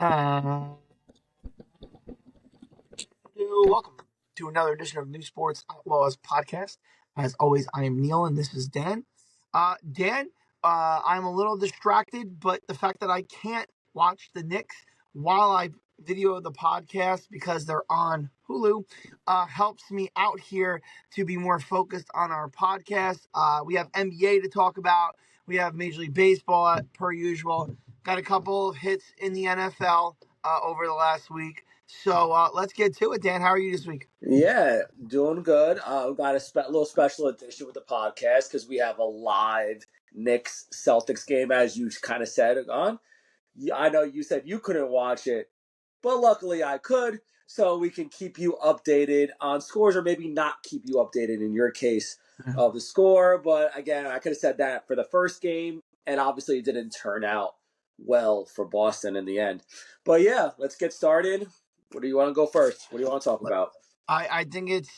Uh, Welcome to another edition of New Sports Outlaws podcast. As always, I am Neil and this is Dan. Dan, I'm a little distracted, but the fact that I can't watch the Knicks while I video the podcast because they're on Hulu helps me out here to be more focused on our podcast. We have NBA to talk about. We have Major League Baseball per usual. Got a couple of hits in the NFL over the last week. So let's get to it, Dan. How are you this week? Yeah, doing good. We got a little special edition with the podcast because we have a live Knicks Celtics game, as you kind of said on. I know you said you couldn't watch it, but luckily I could, so we can keep you updated on scores, or maybe not keep you updated in your case of the score. But again, I could have said that for the first game, and obviously it didn't turn out well for Boston in the end. But yeah, let's get started. What do you want to go first? What do you want to talk about? I think it's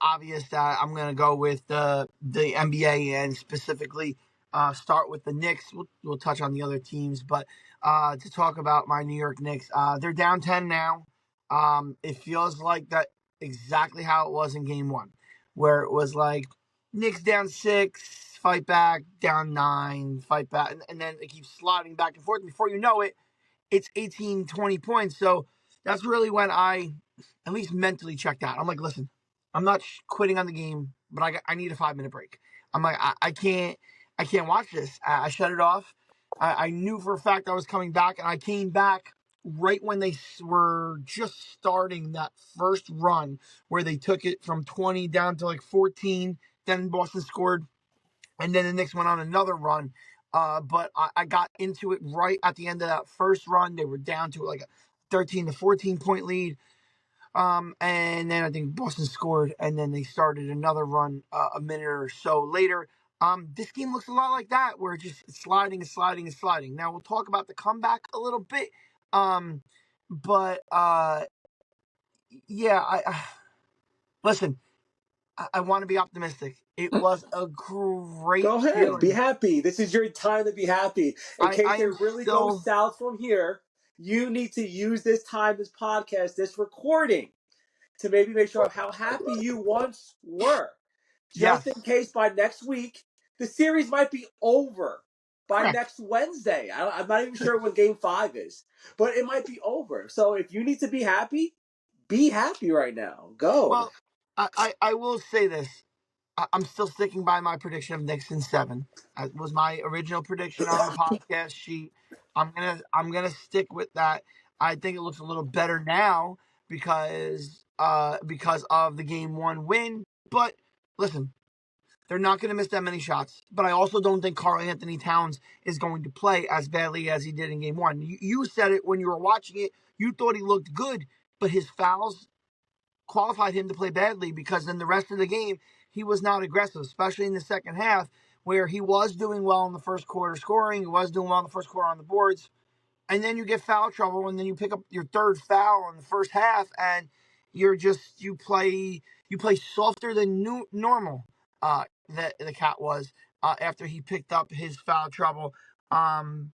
obvious that I'm gonna go with the NBA and specifically start with the Knicks. We'll touch on the other teams, but to talk about my New York Knicks, they're down 10 now. It feels like that exactly how it was in Game 1, where it was like Knicks down 6, fight back, down 9, fight back, and then it keeps sliding back and forth. Before you know it, it's 18, 20 points. So that's really when I at least mentally checked out. I'm like, listen, I'm not quitting on the game, but I need a 5 minute break. I'm like, I can't watch this. I shut it off. I knew for a fact I was coming back, and I came back right when they were just starting that first run where they took it from 20 down to like 14. Then Boston scored, and then the Knicks went on another run. But I got into it right at the end of that first run. They were down to like a 13 to 14 point lead. And then I think Boston scored, and then they started another run a minute or so later. This game looks a lot like that, where it's just sliding and sliding and sliding. Now we'll talk about the comeback a little bit. Um, but yeah, listen. I want to be optimistic. It was a great Go ahead. Be feeling. happy. This is your time to be happy. In case I am it really goes still south from here, you need to use this time, this podcast, this recording to maybe make sure of how happy you once were. Just yes, in case by next week, the series might be over by correct. next Wednesday. I'm not even sure when game 5 is, but it might be over. So if you need to be happy right now. Go. Well, I will say this. I'm still sticking by my prediction of Knicks in 7. That was my original prediction on the podcast sheet. I'm gonna stick with that. I think it looks a little better now because of the game 1 win. But listen, they're not going to miss that many shots. But I also don't think Karl Anthony Towns is going to play as badly as he did in game 1. You said it when you were watching it. You thought he looked good, but his fouls qualified him to play badly because in the rest of the game, he was not aggressive, especially in the second half, where he was doing well in the first quarter scoring. He was doing well in the first quarter on the boards. And then you get foul trouble, and then you pick up your third foul in the first half, and you play softer than normal. The cat was after he picked up his foul trouble. Um,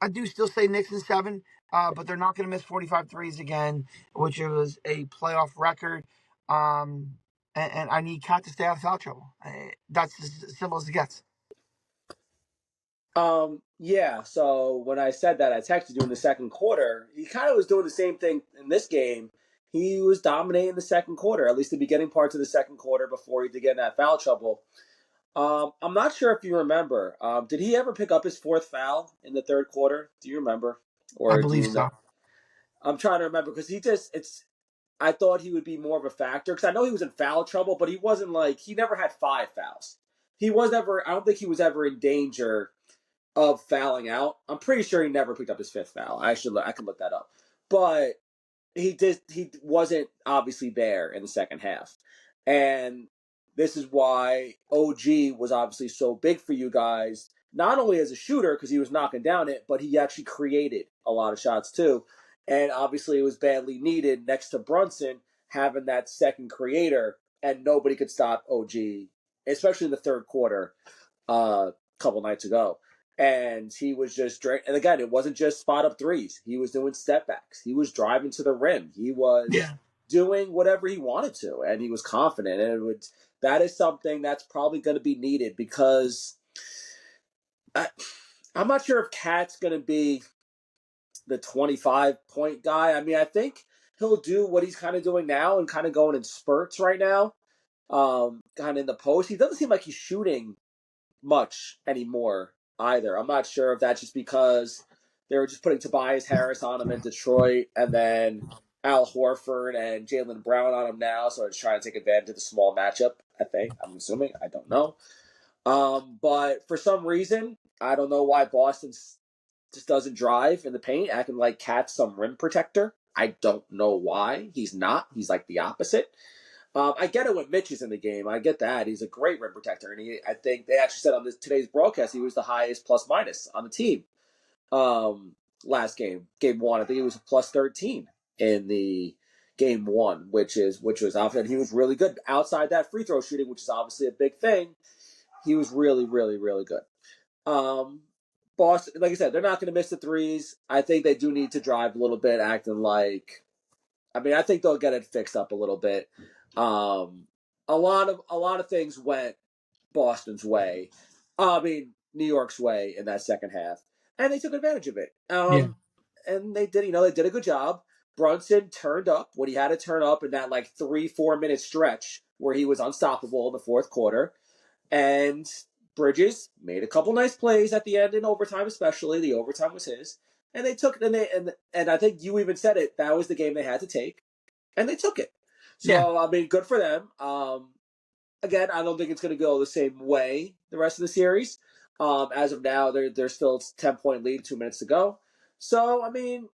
I do still say Knicks in 7, but they're not going to miss 45 threes again, which was a playoff record. Um, and I need Cat to stay out of foul trouble. That's as simple as it gets. Yeah, so when I said that, I texted you in the second quarter. He kind of was doing the same thing in this game. He was dominating the second quarter, at least the beginning parts of the second quarter before he did get in that foul trouble. I'm not sure if you remember. Did he ever pick up his fourth foul in the third quarter? Do you remember? I Or do believe you know? so. I'm trying to remember because I thought he would be more of a factor because I know he was in foul trouble, but he wasn't like, he never had 5 fouls. I don't think he was ever in danger of fouling out. I'm pretty sure he never picked up his fifth foul. I can look that up. But he wasn't obviously there in the second half. And this is why OG was obviously so big for you guys, not only as a shooter because he was knocking down it, but he actually created a lot of shots too. And obviously it was badly needed next to Brunson having that second creator, and nobody could stop OG, especially in the third quarter a couple nights ago. And he was just and again, it wasn't just spot up threes. He was doing step backs. He was driving to the rim. He was doing whatever he wanted to, and he was confident. And that is something that's probably going to be needed because I'm not sure if Cat's going to be the 25-point guy. I mean, I think he'll do what he's kind of doing now and kind of going in spurts right now. Kind of in the post. He doesn't seem like he's shooting much anymore either. I'm not sure if that's just because they were just putting Tobias Harris on him in Detroit and then Al Horford and Jaylen Brown on him now, so it's trying to take advantage of the small matchup, I'm assuming. I don't know. But for some reason, I don't know why Boston just doesn't drive in the paint, acting like Cat's some rim protector. I don't know why. He's not. He's like the opposite. I get it when Mitch is in the game. I get that. He's a great rim protector. And I think they actually said on today's broadcast he was the highest plus minus on the team last game. Game one. I think he was a plus 13 in the game one, which was often. He was really good. Outside that free throw shooting, which is obviously a big thing, he was really, really, really good. Boston, like I said, they're not going to miss the threes. I think they do need to drive a little bit, acting like. I mean, I think they'll get it fixed up a little bit. A lot of things went Boston's way. New York's way in that second half, and they took advantage of it. And they did a good job. Brunson turned up when he had to turn up in that like 3-4 minute stretch where he was unstoppable in the fourth quarter, and Bridges made a couple nice plays at the end in overtime, especially the overtime was his. And they took it, and I think you even said it. That was the game they had to take, and they took it. So I mean, good for them. Again, I don't think it's going to go the same way the rest of the series. As of now, they're still 10-point lead, 2 minutes to go. So I mean,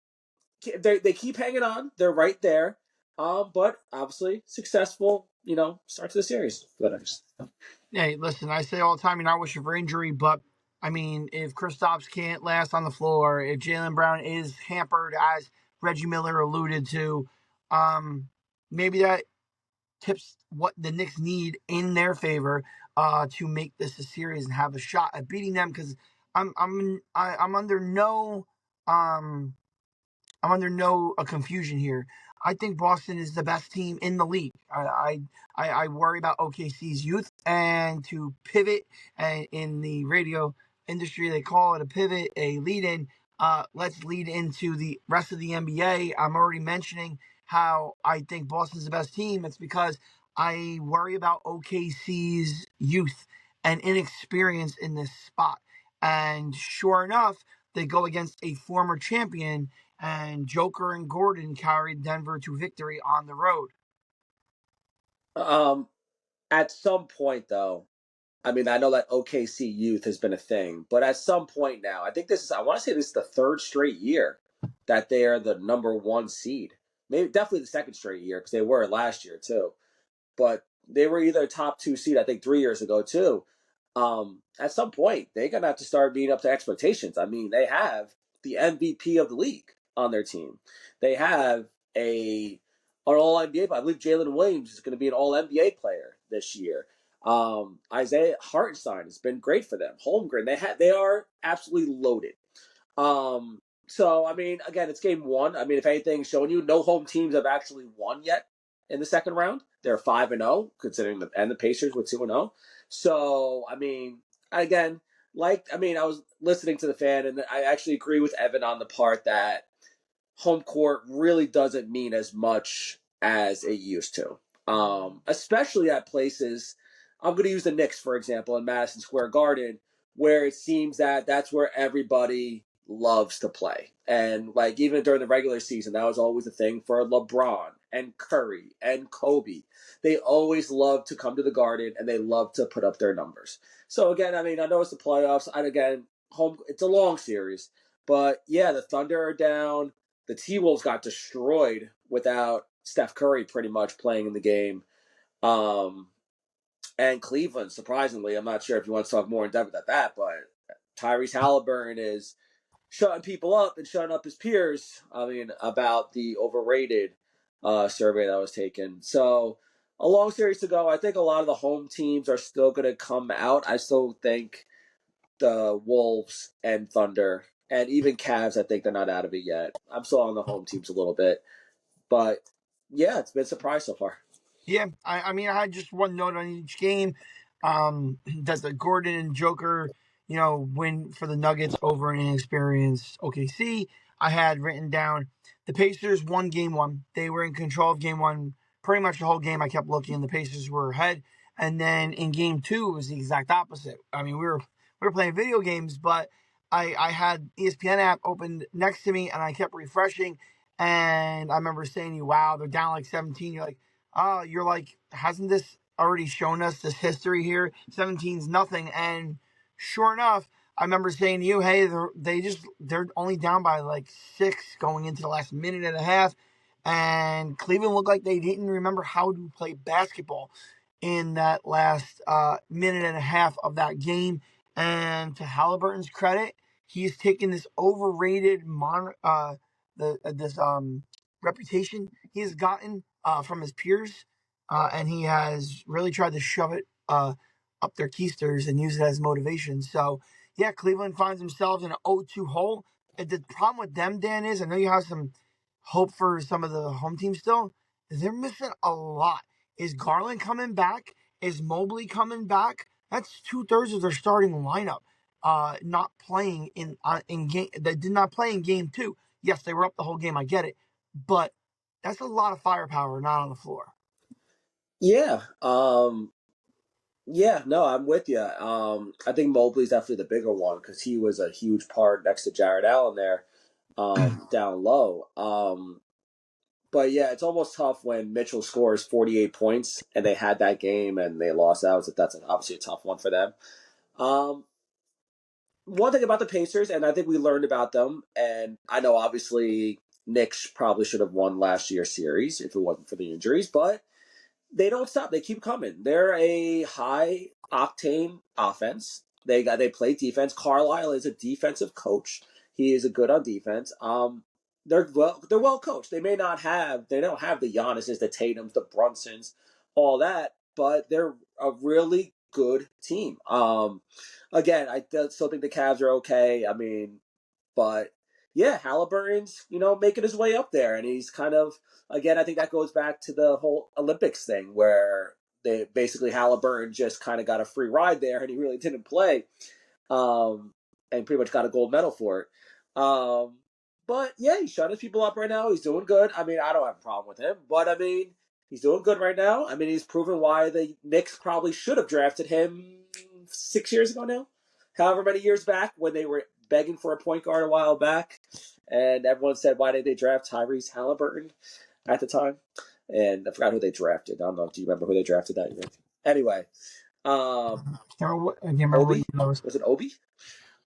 they keep hanging on. They're right there. But obviously successful. Start to the series for the Knicks. Hey, listen, I say all the time, you're not wishing for injury, but I mean, if Kristaps can't last on the floor, if Jaylen Brown is hampered, as Reggie Miller alluded to, maybe that tips what the Knicks need in their favor to make this a series and have a shot at beating them. Because I'm under no confusion here. I think Boston is the best team in the league. I worry about OKC's youth, and to pivot, and in the radio industry they call it a pivot, a lead in. Let's lead into the rest of the NBA. I'm already mentioning how I think Boston's the best team. It's because I worry about OKC's youth and inexperience in this spot. And sure enough, they go against a former champion, and Joker and Gordon carried Denver to victory on the road. At some point, though, I mean, I know that OKC youth has been a thing, but at some point now, I want to say this is the third straight year that they are the number one seed. Maybe definitely the second straight year because they were last year too. But they were either top 2 seed, I think 3 years ago too. At some point, they're going to have to start meeting up to expectations. I mean, they have the MVP of the league on their team. They have an All-NBA. I believe Jalen Williams is going to be an All-NBA player this year. Isaiah Hartenstein has been great for them. Holmgren, they are absolutely loaded. So I mean, again, it's game one. I mean, if anything, showing you no home teams have actually won yet in the second round. They're 5-0, considering the Pacers were 2-0. So I mean, again, I was listening to the fan, and I actually agree with Evan on the part that home court really doesn't mean as much as it used to. Especially at places. I'm going to use the Knicks, for example, in Madison Square Garden, where it seems that that's where everybody loves to play. And like even during the regular season, that was always a thing for LeBron and Curry and Kobe. They always love to come to the Garden and they love to put up their numbers. So again, I mean, I know it's the playoffs, and again, it's a long series, but yeah, the Thunder are down. The T-Wolves got destroyed without Steph Curry pretty much playing in the game. And Cleveland, surprisingly, I'm not sure if you want to talk more in depth about that, but Tyrese Halliburton is shutting people up and shutting up his peers. I mean, about the overrated survey that was taken. So a long series to go. I think a lot of the home teams are still going to come out. I still think the Wolves and Thunder, and even Cavs. I think they're not out of it yet. I'm still on the home teams a little bit, but yeah, it's been a surprise so far. Yeah, I mean, I had just one note on each game. That the Gordon and Joker, win for the Nuggets over an inexperienced OKC. I had written down the Pacers won game one. They were in control of game one pretty much the whole game. I kept looking, and the Pacers were ahead. And then in game two, it was the exact opposite. I mean, we were playing video games, but I had ESPN app opened next to me, and I kept refreshing. And I remember saying, "You wow, they're down like 17." You're like, you're like, hasn't this already shown us this history here? 17's nothing. And sure enough, I remember saying to you, hey, they're only down by like 6 going into the last minute and a half. And Cleveland looked like they didn't remember how to play basketball in that last minute and a half of that game. And to Halliburton's credit, he's taken this overrated this reputation he has gotten from his peers, and he has really tried to shove it up their keisters and use it as motivation. So, yeah, Cleveland finds themselves in an 0-2 hole. And the problem with them, Dan, is I know you have some hope for some of the home teams still. They're missing a lot. Is Garland coming back? Is Mobley coming back? That's 2/3 of their starting lineup. Not playing in game. They did not play in game two. Yes, they were up the whole game. I get it, but that's a lot of firepower not on the floor. Yeah. Yeah, no, I'm with you. I think Mobley's definitely the bigger one because he was a huge part next to Jared Allen there, down low. But yeah, it's almost tough when Mitchell scores 48 points and they had that game and they lost out. So that's obviously a tough one for them. Um, One thing about the Pacers, and I think we learned about them, and I know obviously Knicks probably should have won last year's series if it wasn't for the injuries, but they don't stop. They keep coming. They're a high octane offense. They play defense. Carlisle is a defensive coach. He is a good on defense. They're well coached. They don't have the Giannis's, the Tatum's, the Brunsons, all that, but they're a really good team. Again, I still think the Cavs are okay. I mean, but yeah, Halliburton's making his way up there, and he's kind of again. I think that goes back to the whole Olympics thing where they basically Halliburton just kind of got a free ride there, and he really didn't play, um, and pretty much got a gold medal for it. But yeah, he's shutting people up right now. He's doing good. I mean, I don't have a problem with him, but I mean, he's doing good right now. I mean, he's proven why the Knicks probably should have drafted him 6 years ago now, however many years back when they were begging for a point guard a while back, and everyone said, "Why did they draft Tyrese Halliburton at the time?" And I forgot who they drafted. I don't know. Do you remember who they drafted that year? Anyway, I can't remember what Obi, year that was. was it Obi?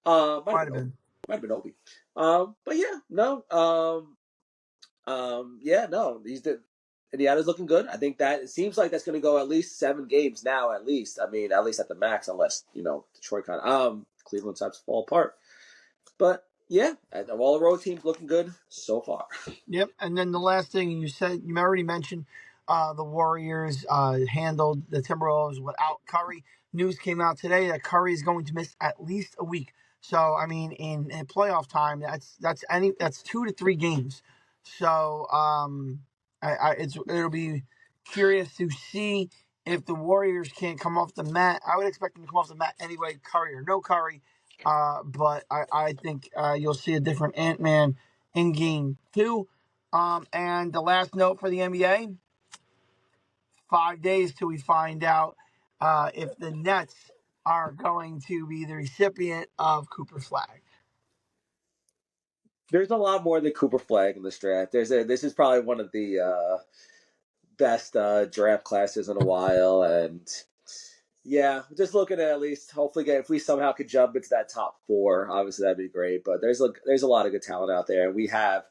Might have Might been have Obi. been. Might have been Obi. But yeah, no. Yeah, no. Indiana's looking good. I think that it seems like that's going to go at least 7 games now. At least, I mean, at least at the max, unless Detroit kind of Cleveland starts to fall apart. But yeah, all the road teams looking good so far. Yep. And then the last thing you already mentioned, the Warriors handled the Timberwolves without Curry. News came out today that Curry is going to miss at least a week. So I mean, in playoff time, that's 2 to 3 games. So it'll be curious to see if the Warriors can't come off the mat. I would expect them to come off the mat anyway, Curry or no Curry. But I think you'll see a different Ant Man in game two. And the last note for the NBA 5 days till we find out if the Nets are going to be the recipient of Cooper's flag. There's a lot more than Cooper Flag in this draft. This is probably one of the best draft classes in a while, and yeah, just looking at least hopefully get if we somehow could jump into that top four, obviously that'd be great. But there's a lot of good talent out there, and we have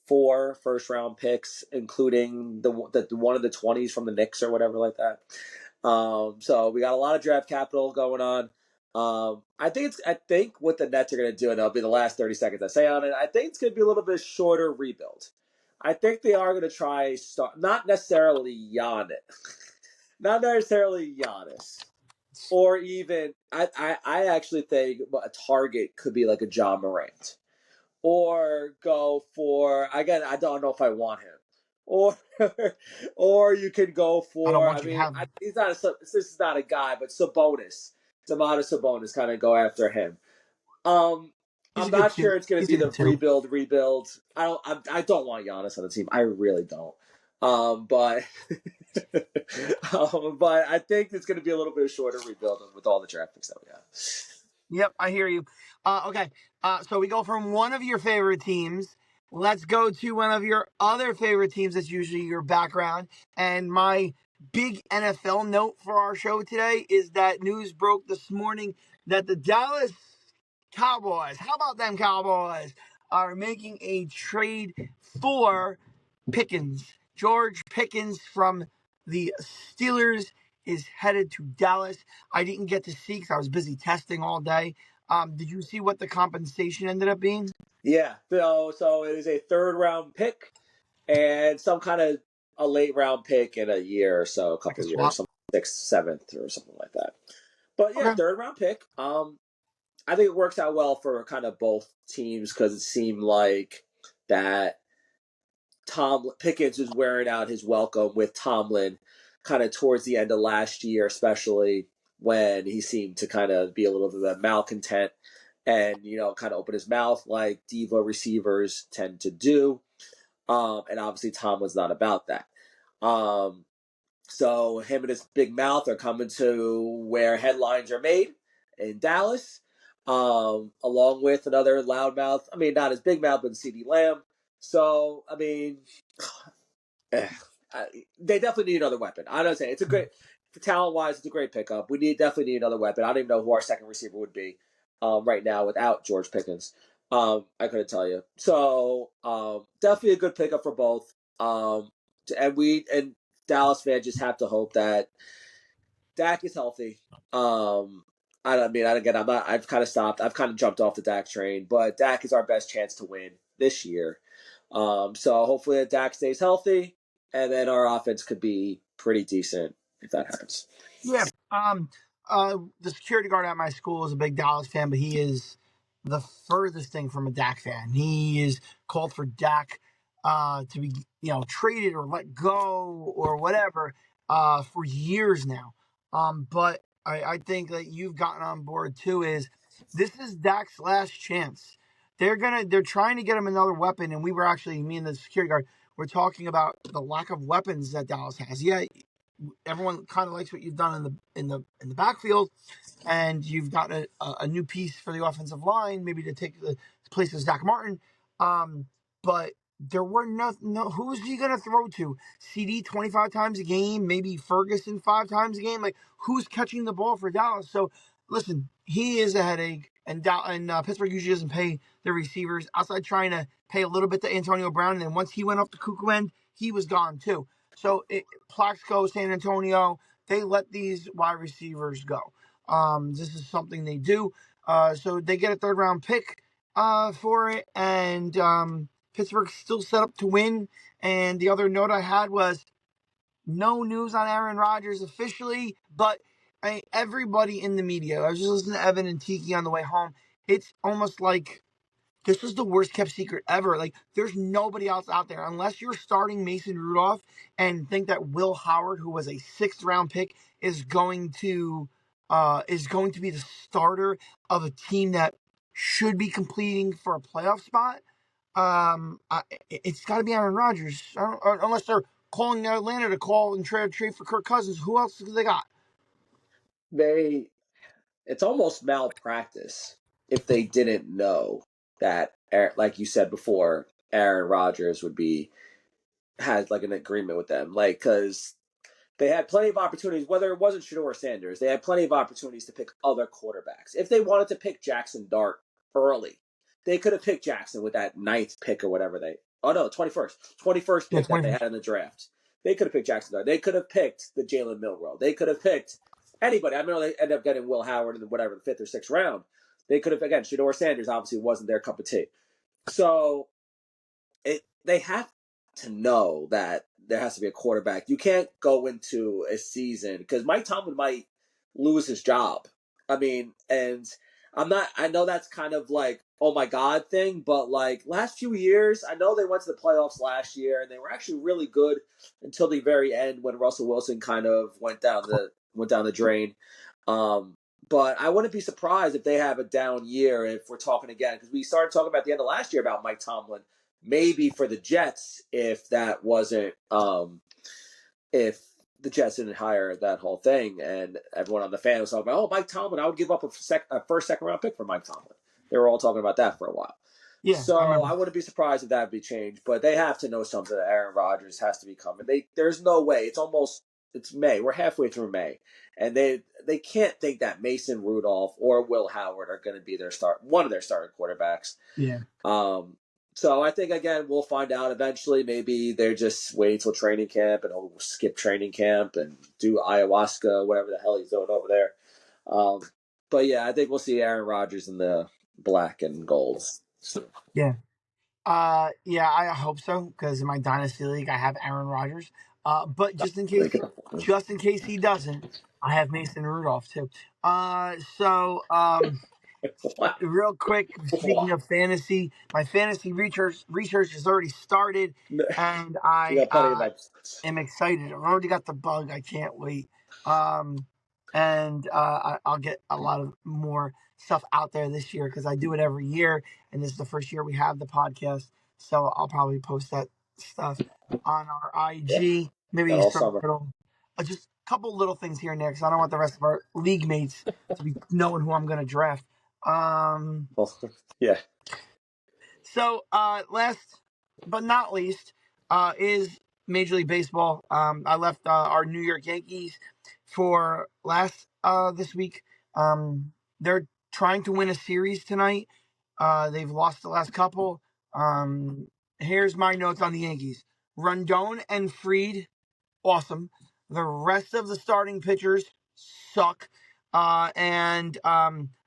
4 first round picks, including the one of the 20s from the Knicks or whatever like that. So we got a lot of draft capital going on. I think what the Nets are going to do, and that'll be the last 30 seconds I say on it. I think it's going to be a little bit shorter rebuild. I think they are going to not necessarily Giannis, not necessarily Giannis, Or even, I actually think a target could be like a John Morant. Or go for, again, I don't know if I want him. Or or you can go I don't for, want you to have him. he's not this is not a guy, but Sabonis. Domantas Sabonis, kind of go after him. Um, He's I'm a good not two. sure it's going to He's be a good the two. rebuild. I don't want Giannis on the team. I really don't. But but I think it's going to be a little bit shorter rebuild with all the draft picks that we have. Yep, I hear you. Okay, so we go from one of your favorite teams. Let's go to one of your other favorite teams. That's usually your background. And my big NFL note for our show today is that news broke this morning that the Dallas Cowboys, how about them Cowboys, are making a trade for Pickens. George Pickens from the Steelers is headed to Dallas. I didn't get to see because I was busy testing all day. Did you see what the compensation ended up being? Yeah, so it is a third round pick and some kind of a late round pick in a year or so, a Like a couple of years, swap? some sixth, seventh, or something like that. But yeah, Okay. third round pick. I think it works out well for kind of both teams because it seemed like that Tom Pickens was wearing out his welcome with Tomlin kind of towards the end of last year, especially when he seemed to kind of be a little bit of a malcontent and, kind of open his mouth like diva receivers tend to do. And obviously Tomlin's not about that. Um, so him and his big mouth are coming to where headlines are made in Dallas, along with another loudmouth. I mean, not his big mouth, but CD Lamb. So, I mean, eh, they definitely need another weapon. I don't say it's a great, for talent wise, it's a great pickup. We definitely need another weapon. I don't even know who our second receiver would be right now without George Pickens. I couldn't tell you. So definitely a good pickup for both. And Dallas fans just have to hope that Dak is healthy. Again, I'm not. I've kind of stopped. I've kind of jumped off the Dak train, but Dak is our best chance to win this year. So hopefully that Dak stays healthy, and then our offense could be pretty decent if that happens. Yeah. The security guard at my school is a big Dallas fan, but he is the furthest thing from a Dak fan. He is called for Dak to be, traded or let go or whatever for years now. But I think that you've gotten on board too. Is this is Dak's last chance? They're trying to get him another weapon, and we were actually me and the security guard were talking about the lack of weapons that Dallas has. Yeah, everyone kind of likes what you've done in the backfield, and you've got a new piece for the offensive line, maybe to take the place of Zach Martin. But there were no who's he gonna throw to? CD 25 times a game, maybe Ferguson 5 times a game. Like who's catching the ball for Dallas? So listen, he is a headache, and Pittsburgh usually doesn't pay their receivers outside trying to pay a little bit to Antonio Brown, and then once he went off the cuckoo end, he was gone too. So Plaxico, San Antonio, they let these wide receivers go. This is something they do. So they get a third round pick for it, and Pittsburgh's still set up to win. And the other note I had was no news on Aaron Rodgers officially, but everybody in the media. I was just listening to Evan and Tiki on the way home. It's almost like this is the worst kept secret ever. Like, there's nobody else out there unless you're starting Mason Rudolph and think that Will Howard, who was a sixth round pick, is going to be the starter of a team that should be competing for a playoff spot. It's got to be Aaron Rodgers, unless they're calling Atlanta to call and trade for Kirk Cousins. Who else do they got? They It's almost malpractice if they didn't know that, like you said before, Aaron Rodgers has like an agreement with them, like because they had plenty of opportunities, whether it wasn't Shador Sanders, they had plenty of opportunities to pick other quarterbacks. If they wanted to pick Jackson Dart early, they could have picked Jackson with that ninth pick or whatever oh no, 21st Yeah, pick that they 21st. had in the draft. They could have picked Jackson Dart. They could have picked the Jalen Milrow. They could have picked anybody. I mean, they ended up getting Will Howard in whatever, the fifth or sixth round. They could have, again, Shador Sanders obviously wasn't their cup of tea. So they have to know that there has to be a quarterback. You can't go into a season because Mike Tomlin might lose his job. I mean, and I know that's kind of like, oh my God thing, but like last few years, I know they went to the playoffs last year and they were actually really good until the very end when Russell Wilson kind of went down the drain. But I wouldn't be surprised if they have a down year if we're talking again, because we started talking about the end of last year about Mike Tomlin, maybe for the Jets if that wasn't if the Jets didn't hire that whole thing, and everyone on the fan was talking about, oh, Mike Tomlin, I would give up a first, second round pick for Mike Tomlin. They were all talking about that for a while. Yeah, I So remember. I wouldn't be surprised if that would be changed, but they have to know something that Aaron Rodgers has to be coming. There's no way. It's May. We're halfway through May, and they can't think that Mason Rudolph or Will Howard are going to be one of their starting quarterbacks. Yeah. So I think, again, we'll find out eventually. Maybe they're just waiting till training camp and he'll skip training camp and do ayahuasca, whatever the hell he's doing over there. But yeah, I think we'll see Aaron Rodgers in the black and gold. So, Yeah. Yeah, I hope so because in my dynasty league I have Aaron Rodgers. But just in case he doesn't, I have Mason Rudolph too. what? Real quick, speaking of fantasy, my fantasy research has already started, and You I got plenty of episodes. am excited. I've already got the bug. I can't wait. Um, I'll get a lot of more stuff out there this year because I do it every year, and this is the first year we have the podcast. So I'll probably post that stuff on our Yeah, IG. Maybe got all some summer. little, just a couple little things here and there because I don't want the rest of our league mates to be knowing who I'm going to draft. Well, yeah. Last but not least, is Major League Baseball. I left our New York Yankees for last this week. They're trying to win a series tonight. They've lost the last couple. Here's my notes on the Yankees: Rondon and Fried, awesome. The rest of the starting pitchers suck. And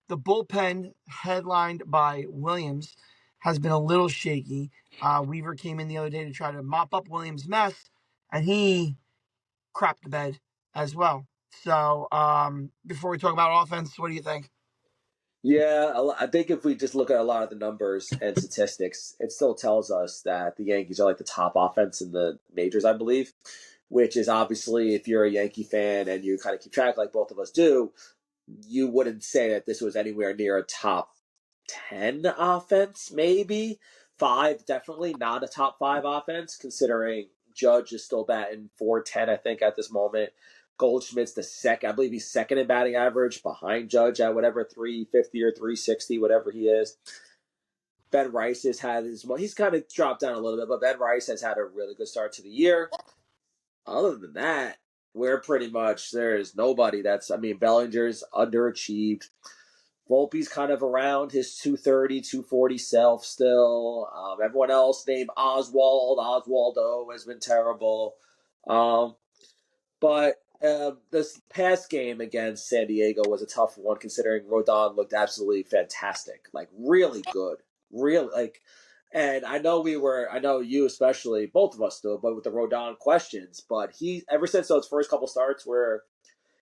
the bullpen, headlined by Williams, has been a little shaky. Weaver came in the other day to try to mop up Williams' mess, and he crapped the bed as well. So, before we talk about offense, what do you think? Yeah, I think if we just look at a lot of the numbers and statistics, it still tells us that the Yankees are like the top offense in the majors, I believe, which is obviously, if you're a Yankee fan and you kind of keep track like both of us do, you wouldn't say that this was anywhere near a top 10 offense, maybe. Five, definitely not a top five offense, considering Judge is still batting 410, I think, at this moment. Goldschmidt's the second, I believe he's second in batting average behind Judge at whatever 350 or 360, whatever he is. Ben Rice has had he's kind of dropped down a little bit, but Ben Rice has had a really good start to the year. Other than that, we're pretty much, there's nobody Bellinger's underachieved. Volpe's kind of around his 230, 240 self still. Everyone else named Oswaldo has been terrible. But this past game against San Diego was a tough one considering Rodon looked absolutely fantastic. Like, really good. Really, like, and I know you especially, both of us do, but with the Rodon questions, but ever since those first couple starts where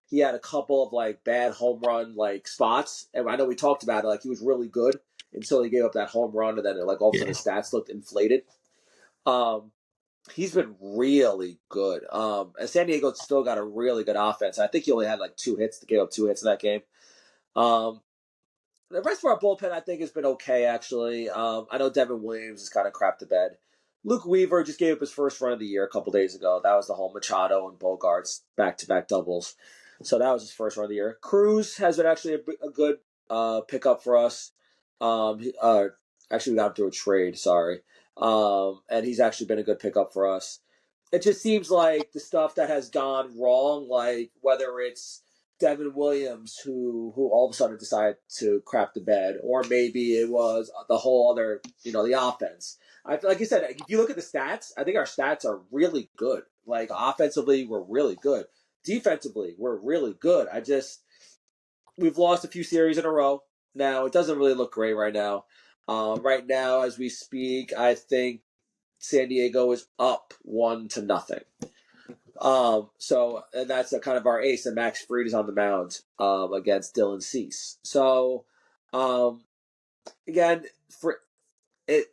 he had a couple of like bad home run like spots, and I know we talked about it. Like, he was really good until he gave up that home run, and then like all of a sudden his stats looked inflated. He's been really good. And San Diego still got a really good offense. I think he only had like 2 hits to give up 2 hits in that game. Um, the rest of our bullpen, I think, has been okay, actually. I know Devin Williams has kind of crapped the bed. Luke Weaver just gave up his first run of the year a couple days ago. That was the whole Machado and Bogarts back-to-back doubles. So that was his first run of the year. Cruz has been actually a good pickup for us. Actually, we got him through a trade, sorry. And he's actually been a good pickup for us. It just seems like the stuff that has gone wrong, like whether it's Devin Williams who all of a sudden decided to crap the bed, or maybe it was the whole other, the offense. Like you said, if you look at the stats, I think our stats are really good. Like, offensively, we're really good. Defensively, we're really good. We've lost a few series in a row. Now, it doesn't really look great right now. Right now, as we speak, I think San Diego is up 1-0. So and that's kind of our ace, and Max Fried is on the mound against Dylan Cease. So again, for it,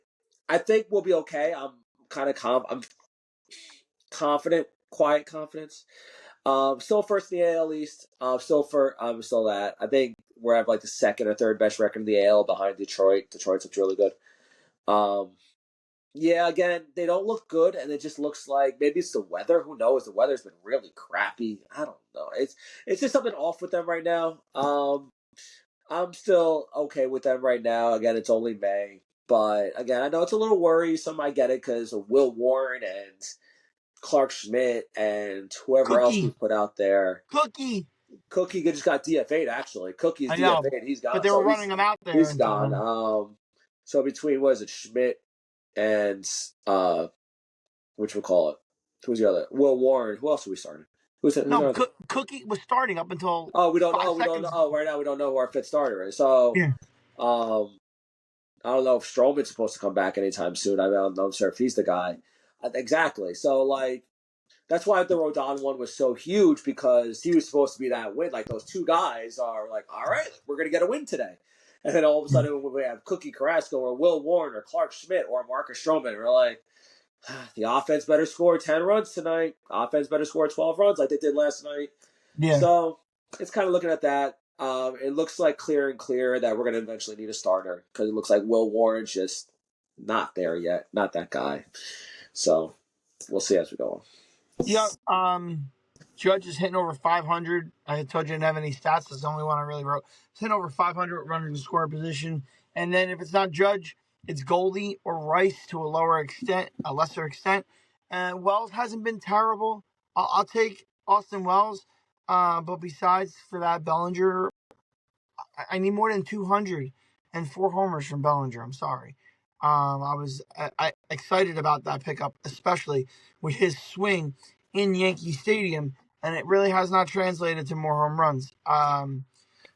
I think we'll be okay. I'm kind of I'm confident, quiet confidence. Still first in the AL East. I'm still that. I think we're at like the second or third best record in the AL behind Detroit. Detroit's looks really good. Yeah, again, they don't look good, and it just looks like maybe it's the weather. Who knows? The weather's been really crappy. I don't know. It's just something off with them right now. I'm still okay with them right now. Again, it's only May, but again, I know it's a little worrisome. I get it because of Will Warren and Clark Schmidt and whoever else we Cookie, put out there. Cookie. Cookie just got DFA'd actually. Cookie's I know, DFA'd. He's but gone. they were So running him out there he's until gone. then. So between what is it, Schmidt and which we'll call it. Who's the other? Will Warren. Who else are we starting? Who's No, our? Cookie was starting up until Oh, we don't know. 5 seconds Oh, ago. right now we don't know who our fifth starter is. So, Yeah, I don't know if Stroman's supposed to come back anytime soon. I'm not sure if he's the guy. Exactly. So, like, that's why the Rodon one was so huge because he was supposed to be that win. Like, those two guys are like, all right, we're going to get a win today. And then all of a sudden, when we have Cookie Carrasco or Will Warren or Clark Schmidt or Marcus Stroman, we're like, the offense better score 10 runs tonight. Offense better score 12 runs like they did last night. yeah. So it's kind of looking at that. It looks like clear and clear that we're going to eventually need a starter because it looks like Will Warren's just not there yet. Not that guy. So we'll see as we go on. Yep. Judge is hitting over 500. I had told you I didn't have any stats. That's the only one I really wrote. He's hitting over 500 runners in score position. And then if it's not Judge, it's Goldie or Rice to a lesser extent. Wells hasn't been terrible. I'll take Austin Wells. But besides for that, Bellinger, I need more than 200 and 4 homers from Bellinger. I'm sorry. I was excited about that pickup, especially with his swing in Yankee Stadium, and it really has not translated to more home runs.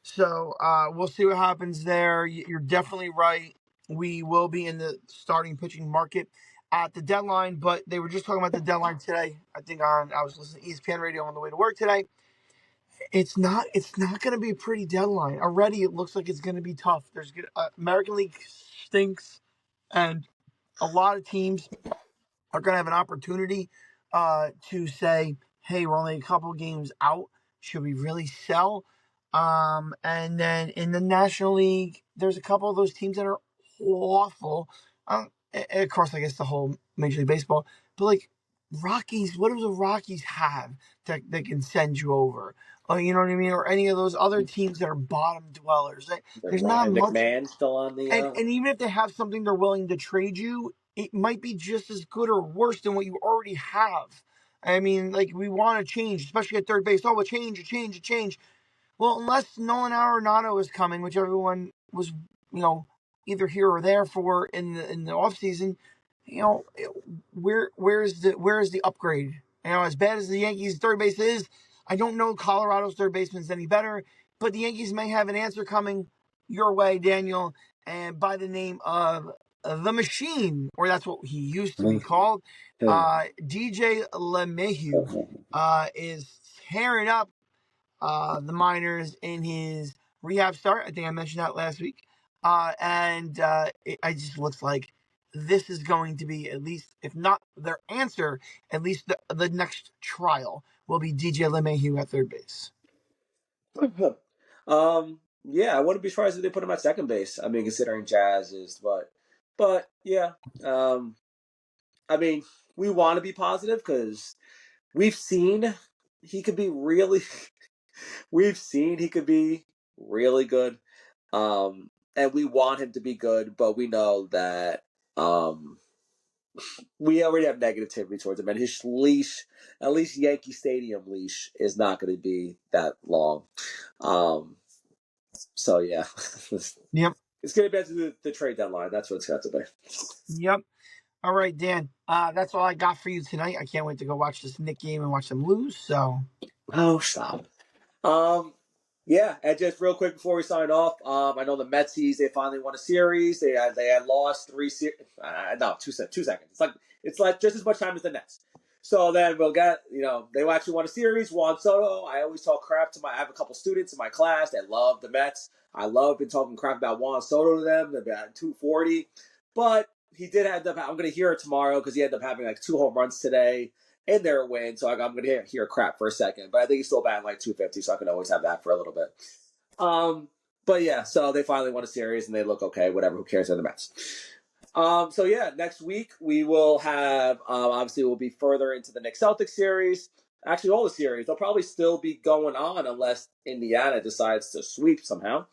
So we'll see what happens there. You're definitely right. We will be in the starting pitching market at the deadline, but they were just talking about the deadline today. I was listening to ESPN radio on the way to work today. It's not going to be a pretty deadline. Already it looks like it's going to be tough. American League stinks, and a lot of teams are going to have an opportunity to say, "Hey, we're only a couple games out. Should we really sell?" And then in the National League, there's a couple of those teams that are awful. Of course, I guess the whole Major League Baseball, but like Rockies, what do the Rockies have that can send you over? You know what I mean? Or any of those other teams that are bottom dwellers. There's not Ryan much, McMahon still on the. and even if they have something they're willing to trade you, it might be just as good or worse than what you already have. I mean, like we want to change, especially at third base. Oh, a change. Well, unless Nolan Arenado is coming, which everyone was, either here or there for in the off season, where is the upgrade? As bad as the Yankees third base is, I don't know Colorado's third baseman's any better, but the Yankees may have an answer coming your way, Daniel, and by the name of the Machine, or that's what he used to be called. DJ LeMahieu is tearing up the minors in his rehab start. I think I mentioned that last week. It just looks like this is going to be, at least, if not their answer, at least the next trial will be DJ LeMahieu at third base. Yeah, I wouldn't be surprised if they put him at second base. I mean, considering Jazz is, but yeah. I mean, we want to be positive because we've seen he could be really. We've seen he could be really good, and we want him to be good, but we know that we already have negativity towards him, and his leash, at least Yankee Stadium leash, is not going to be that long. So yeah, Yep. it's going to be to the trade deadline. That's what it's got to be. Yep. All right, Dan. That's all I got for you tonight. I can't wait to go watch this Knicks game and watch them lose. So. Oh, stop. Yeah, and just real quick before we sign off, I know the Metsies, they finally won a series. They had lost 3 series. No, 2 seconds. It's like just as much time as the Nets. So then we'll get, they actually won a series. Juan Soto, I always talk crap to I have a couple students in my class that love the Mets. I love been talking crap about Juan Soto to them. They're about 240. But he did end up, I'm going to hear it tomorrow because he ended up having like 2 home runs today in their win. So I'm going to hear crap for a second. But I think he's still batting like 250, so I can always have that for a little bit. But yeah, so they finally won a series and they look okay. Whatever, who cares? They're the Mets. So yeah, next week we will have, obviously we'll be further into the Knicks Celtics series. Actually, all the series, they'll probably still be going on unless Indiana decides to sweep somehow.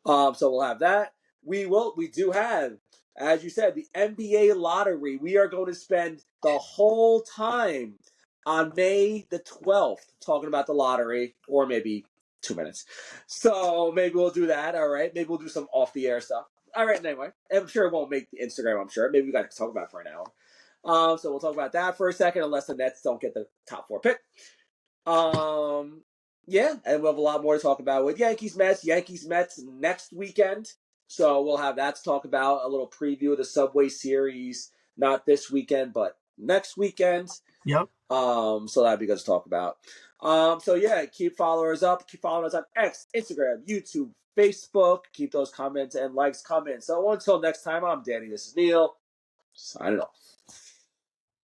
So we'll have that. We do have, as you said, the NBA lottery. We are going to spend the whole time on May the 12th talking about the lottery, or maybe 2 minutes. So maybe we'll do that. All right. Maybe we'll do some off the air stuff. All right. Anyway, I'm sure it won't make the Instagram. I'm sure. Maybe we got to talk about it for an hour. So we'll talk about that for a second, unless the Nets don't get the top 4 pick. Yeah, and we'll have a lot more to talk about with Yankees Mets next weekend. So we'll have that to talk about, a little preview of the Subway Series, not this weekend, but next weekend. Yep. So that'd be good to talk about. So yeah, keep following us up. Keep following us on X, Instagram, YouTube, Facebook. Keep those comments and likes coming. So until next time, I'm Danny. This is Neil. Signing off.